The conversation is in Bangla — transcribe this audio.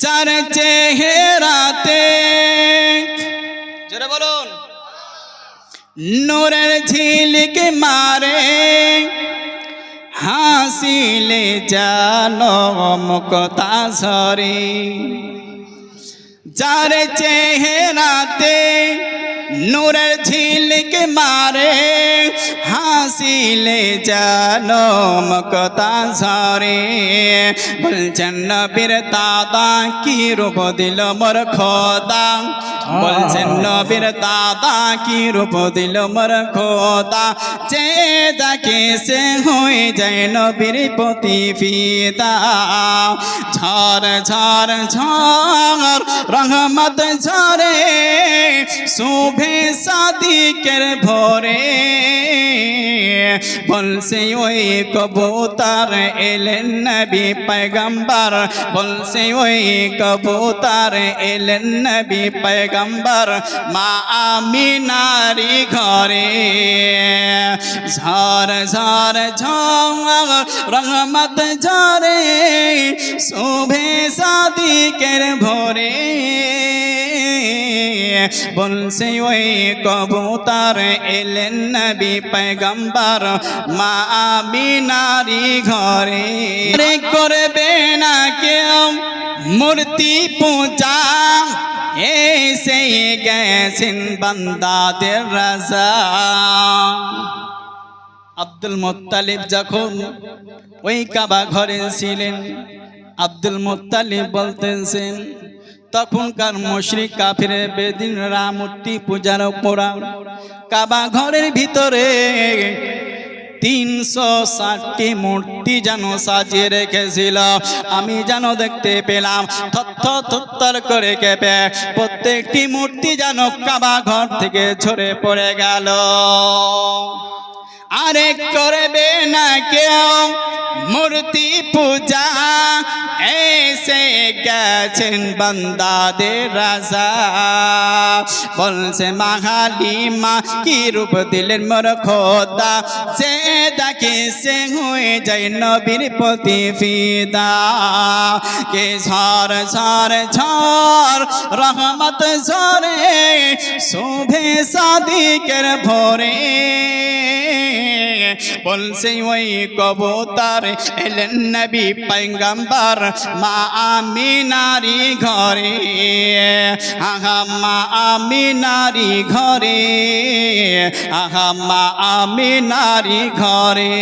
যার চেহারাতে জোরে বলুন নূরের ঝিলিক মারে, হাসিলে জানো মুক্তা ঝরে। যার চেহারাতে নূরের ঝিলিক মারে, হাসিলে জানো মুক্তা ঝরে। বলছেন নবীর দাদা কি রূপ দিল মোর খোদা, বলছেন নবীর দাদা কি রূপ দিল মোর খোদা। যে দেখে সে হয়ে যায় নবীর প্রতি ফিদা। ঝড় ঝড় ঝড় রহমত ঝরে, শুভে সাদিকের ভোরে। বলছে ওই কবুতর এলেন নবী পয়গম্বর, বলছে ওই কবুতর এলেন নবী পয়গম্বর মা আমিনারি ঘরে। ঝড় ঝড় ঝড় রহমত ঝরে, শুভে সাদিকের ভোরে। বলছে ওই কবুতর এলেন নবী পয়গম্বর মা আমিনারি ঘরে। করবে না কেউ মূর্তি পূজা, এসে গেছেন বান্দাদের রাজা। আব্দুল মুত্তালিব যখন ওই কাবা ঘরে ছিলেন, আব্দুল মুত্তালিব বলতেছেন তখনকার মুশরিক কাফির বেদিনরা মূর্তি পূজার উপরা কাবা ঘরের ভিতরে 360টি মূর্তি যেন সাজিয়ে রেখেছিল। আমি যেন দেখতে পেলাম থর করে কেঁপে প্রত্যেকটি মূর্তি যেন কাবা ঘর থেকে ঝরে পড়ে গেল। আরে করবে না কেউ মূর্তি পূজা, এসে গেছেন বান্দাদের রাজা। বলছে মাহালিমা কি রূপ দিলেন মোর খোদা, যে দেখে সে হয়ে যায় নবীর প্রতি ফিদা। কে ঝড় ঝড় ঝড় রহমত ঝরে, শুভে সাদিকের ভোরে। বলছে ওই কবুতর এলেন নবী পয়গম্বর মা আমিনারি ঘরে। আহা মা আমিনারি ঘরে, আহা মা আমিনারি ঘরে।